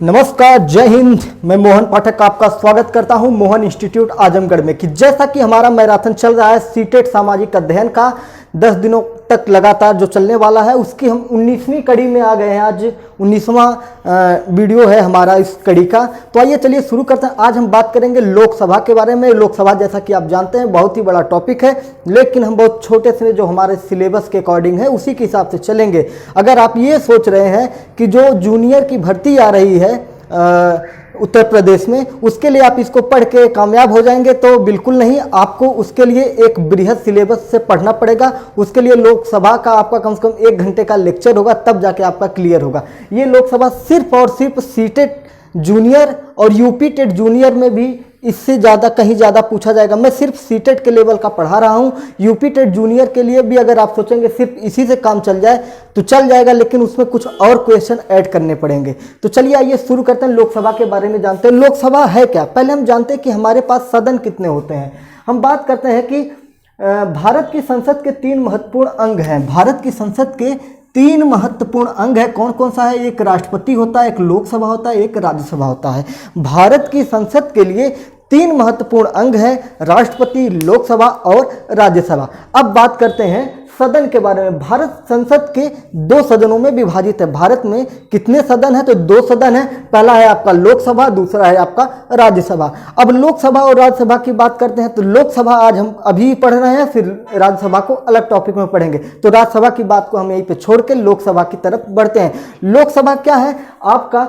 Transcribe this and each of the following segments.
नमस्कार, जय हिंद। मैं मोहन पाठक आपका स्वागत करता हूं मोहन इंस्टीट्यूट आजमगढ़ में। कि जैसा कि हमारा मैराथन चल रहा है सीटेट सामाजिक अध्ययन का 10 दिनों तक लगातार जो चलने वाला है, उसकी हम 19वीं कड़ी में आ गए हैं। आज 19वां वीडियो है हमारा इस कड़ी का। तो आइए चलिए शुरू करते हैं। आज हम बात करेंगे लोकसभा के बारे में। लोकसभा जैसा कि आप जानते हैं बहुत ही बड़ा टॉपिक है, लेकिन हम बहुत छोटे से जो हमारे सिलेबस के अकॉर्डिंग है उसी के हिसाब से चलेंगे। अगर आप ये सोच रहे हैं कि जो जूनियर की भर्ती आ रही है उत्तर प्रदेश में, उसके लिए आप इसको पढ़ के कामयाब हो जाएंगे, तो बिल्कुल नहीं। आपको उसके लिए एक बृहद सिलेबस से पढ़ना पड़ेगा। उसके लिए लोकसभा का आपका कम से कम 1 घंटे का लेक्चर होगा, तब जाके आपका क्लियर होगा। ये लोकसभा सिर्फ और सिर्फ सीटेट जूनियर और यूपी टेट जूनियर में भी इससे ज़्यादा कहीं ज़्यादा पूछा जाएगा। मैं सिर्फ सीटेट के लेवल का पढ़ा रहा हूँ। यूपी टेट जूनियर के लिए भी अगर आप सोचेंगे सिर्फ इसी से काम चल जाए तो चल जाएगा, लेकिन उसमें कुछ और क्वेश्चन ऐड करने पड़ेंगे। तो चलिए आइए शुरू करते हैं। लोकसभा के बारे में जानते हैं। लोकसभा है क्या? पहले हम जानते हैं कि हमारे पास सदन कितने होते हैं। हम बात करते हैं कि भारत की संसद के 3 महत्वपूर्ण अंग हैं। भारत की संसद के 3 महत्वपूर्ण अंग है। कौन कौन सा है? एक राष्ट्रपति होता है, एक लोकसभा होता है, एक राज्यसभा होता है। भारत की संसद के लिए 3 महत्वपूर्ण अंग हैं, राष्ट्रपति, लोकसभा और राज्यसभा। अब बात करते हैं सदन के बारे में। भारत संसद के 2 सदनों में विभाजित है। भारत में कितने सदन है? तो 2 सदन है। पहला है आपका लोकसभा, दूसरा है आपका राज्यसभा। अब लोकसभा और राज्यसभा की बात करते हैं तो लोकसभा आज हम अभी पढ़ रहे हैं, फिर राज्यसभा को अलग टॉपिक में पढ़ेंगे। तो राज्यसभा की बात को हम यहीं पे छोड़ के लोकसभा की तरफ बढ़ते हैं। लोकसभा क्या है? आपका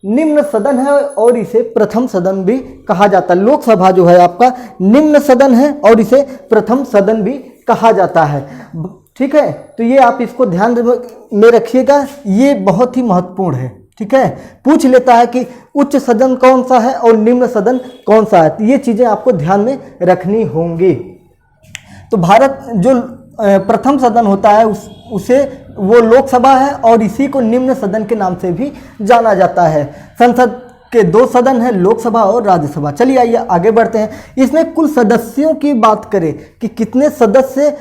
निम्न सदन है और इसे प्रथम सदन भी कहा जाता है। लोकसभा जो है आपका निम्न सदन है और इसे प्रथम सदन भी कहा जाता है। ठीक है, तो ये आप इसको ध्यान में रखिएगा, ये बहुत ही महत्वपूर्ण है। ठीक है, पूछ लेता है कि उच्च सदन कौन सा है और निम्न सदन कौन सा है, तो ये चीजें आपको ध्यान में रखनी होंगी। तो भारत जो प्रथम सदन होता है उसे वो लोकसभा है और इसी को निम्न सदन के नाम से भी जाना जाता है। संसद के 2 सदन हैं, लोकसभा और राज्यसभा। चलिए आइए आगे बढ़ते हैं। इसमें कुल सदस्यों की बात करें कि कितने सदस्य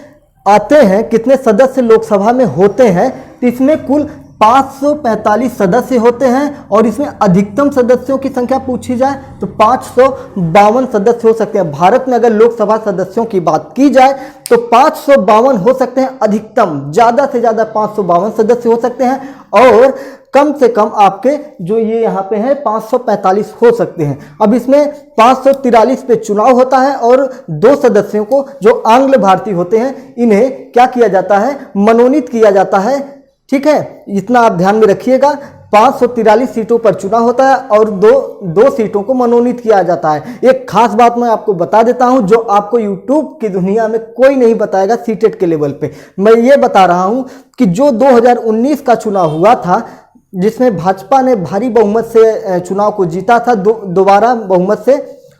आते हैं, कितने सदस्य लोकसभा में होते हैं, तो इसमें कुल 545 सदस्य होते हैं और इसमें अधिकतम सदस्यों की संख्या पूछी जाए तो 552 सदस्य हो सकते हैं। भारत में अगर लोकसभा सदस्यों की बात की जाए तो 552 हो सकते हैं अधिकतम, ज़्यादा से ज़्यादा 552 सदस्य हो सकते हैं और कम से कम आपके जो ये यहाँ पे हैं 545 हो सकते हैं। अब इसमें 543 पे चुनाव होता है और 2 सदस्यों को जो आंग्ल भारतीय होते हैं इन्हें क्या किया जाता है? मनोनीत किया जाता है। ठीक है, इतना आप ध्यान में रखिएगा। 543 सीटों पर चुनाव होता है और दो सीटों को मनोनीत किया जाता है। एक खास बात मैं आपको बता देता हूं जो आपको यूट्यूब की दुनिया में कोई नहीं बताएगा सीटेट के लेवल पे। मैं ये बता रहा हूं कि जो 2019 का चुनाव हुआ था जिसमें भाजपा ने भारी बहुमत से चुनाव को जीता था, दोबारा बहुमत से,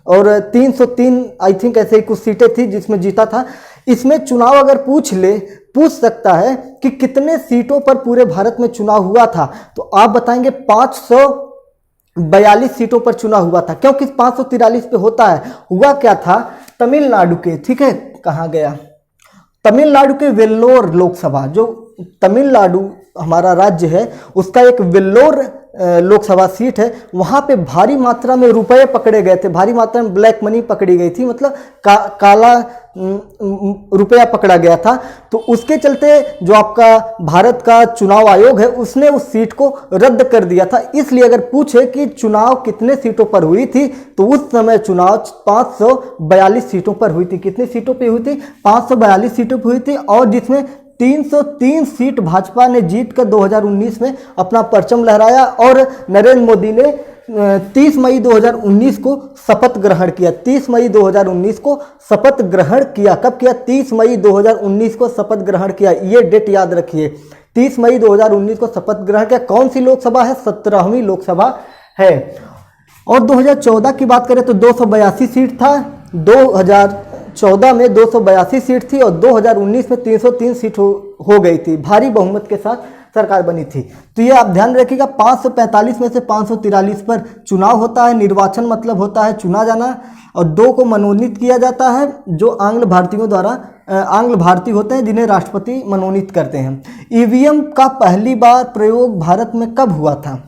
और 303 आई थिंक ऐसे ही कुछ सीटें थी जिसमें जीता था। इसमें चुनाव अगर पूछ सकता है कि कितने सीटों पर पूरे भारत में चुनाव हुआ था, तो आप बताएंगे 542 सीटों पर चुनाव हुआ था। क्योंकि 543 पे होता है। हुआ क्या था? तमिलनाडु के, ठीक है, कहाँ गया, तमिलनाडु के वेल्लोर लोकसभा, जो तमिलनाडु हमारा राज्य है उसका एक वेल्लोर लोकसभा सीट है, वहाँ पे भारी मात्रा में रुपए पकड़े गए थे, भारी मात्रा में ब्लैक मनी पकड़ी गई थी, मतलब काला रुपया पकड़ा गया था। तो उसके चलते जो आपका भारत का चुनाव आयोग है उसने उस सीट को रद्द कर दिया था। इसलिए अगर पूछे कि चुनाव कितने सीटों पर हुई थी तो उस समय चुनाव 542 सीटों पर हुई थी। कितनी सीटों पर हुई थी? 542 सीटों पर हुई थी और जिसमें 303 सीट भाजपा ने जीतकर 2019 में अपना परचम लहराया और नरेंद्र मोदी ने 30 मई 2019 को शपथ ग्रहण किया। 30 मई 2019 को शपथ ग्रहण किया। कब किया? 30 मई 2019 को शपथ ग्रहण किया। ये डेट याद रखिए, 30 मई 2019 को शपथ ग्रहण किया। कौन सी लोकसभा है? 17वीं लोकसभा है। और 2014 की बात करें तो 282 सीट था। 2014 में 282 सीट थी और 2019 में 303 सीट हो गई थी। भारी बहुमत के साथ सरकार बनी थी। तो ये आप ध्यान रखिएगा, 545 में से 543 पर चुनाव होता है। निर्वाचन मतलब होता है चुना जाना, और 2 को मनोनीत किया जाता है जो आंग्ल भारतीयों द्वारा आंग्ल भारतीय होते हैं जिन्हें राष्ट्रपति मनोनीत करते हैं। ईवीएम का पहली बार प्रयोग भारत में कब हुआ था?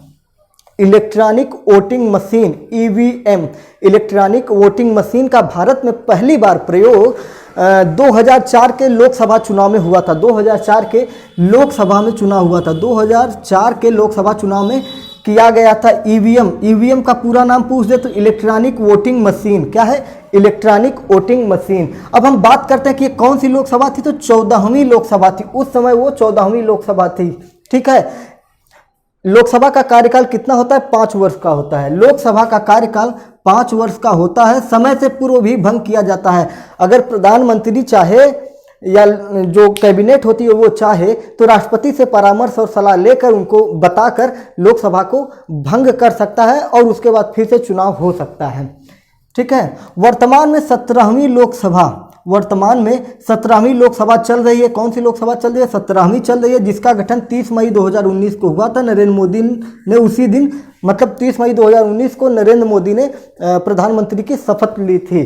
Electronic voting machine EVM, electronic voting machine का भारत में पहली बार प्रयोग 2004 के लोकसभा चुनाव में हुआ था। 2004 के लोकसभा में चुनाव हुआ था। 2004 के लोकसभा चुनाव में किया गया था ईवीएम। ईवीएम का पूरा नाम पूछ दे तो इलेक्ट्रॉनिक वोटिंग मशीन। क्या है? Electronic voting machine. अब हम बात करते हैं कि कौन सी लोकसभा थी, तो 14वीं लोकसभा थी। उस समय वो 14वीं लोकसभा थी। ठीक है। लोकसभा का कार्यकाल कितना होता है? 5 वर्ष का होता है। लोकसभा का कार्यकाल 5 वर्ष का होता है। समय से पूर्व भी भंग किया जाता है। अगर प्रधानमंत्री चाहे या जो कैबिनेट होती है वो चाहे तो राष्ट्रपति से परामर्श और सलाह लेकर उनको बताकर लोकसभा को भंग कर सकता है और उसके बाद फिर से चुनाव हो सकता है। ठीक है। वर्तमान में 17वीं लोकसभा चल रही है। कौन सी लोकसभा चल रही है? 17वीं चल रही है, जिसका गठन 30 मई 2019 को हुआ था। नरेंद्र मोदी ने उसी दिन, मतलब 30 मई 2019 को नरेंद्र मोदी ने प्रधानमंत्री की शपथ ली थी।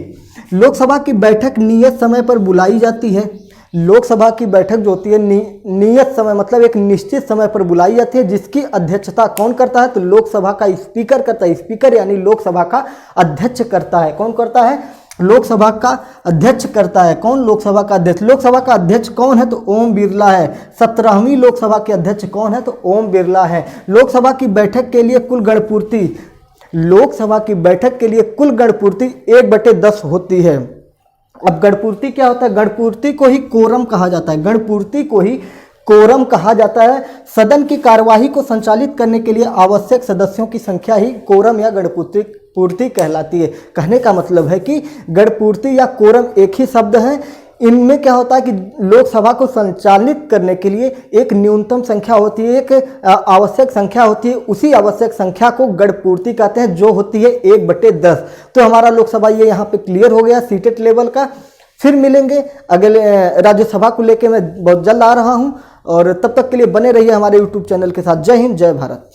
लोकसभा की बैठक नियत समय पर बुलाई जाती है। लोकसभा की बैठक जो होती है नियत समय मतलब एक निश्चित समय पर बुलाई जाती है, जिसकी अध्यक्षता कौन करता है? तो लोकसभा का स्पीकर करता है। स्पीकर यानी लोकसभा का अध्यक्ष करता है। कौन करता है? लोकसभा का अध्यक्ष करता है। कौन? लोकसभा का अध्यक्ष। लोकसभा का अध्यक्ष कौन है? तो ओम बिरला है। 17वीं लोकसभा के अध्यक्ष कौन है? तो ओम बिरला है। लोकसभा की बैठक के लिए कुल गणपूर्ति, लोकसभा की बैठक के लिए कुल गणपूर्ति 1/10 होती है। अब गणपूर्ति क्या होता है? गणपूर्ति को ही कोरम कहा जाता है। गणपूर्ति को ही कोरम कहा जाता है। सदन की कार्यवाही को संचालित करने के लिए आवश्यक सदस्यों की संख्या ही कोरम या गणपूर्ति कहलाती है। कहने का मतलब है कि गणपूर्ति या कोरम एक ही शब्द है। इनमें क्या होता है कि लोकसभा को संचालित करने के लिए एक न्यूनतम संख्या होती है, एक आवश्यक संख्या होती है। उसी आवश्यक संख्या को गणपूर्ति कहते हैं, जो होती है 1/10। तो हमारा लोकसभा ये यहाँ पे क्लियर हो गया सीटेट लेवल का। फिर मिलेंगे अगले राज्यसभा को लेके मैं बहुत जल्द आ रहा हूँ, और तब तक के लिए बने रहिए हमारे यूट्यूब चैनल के साथ। जय हिंद, जय भारत।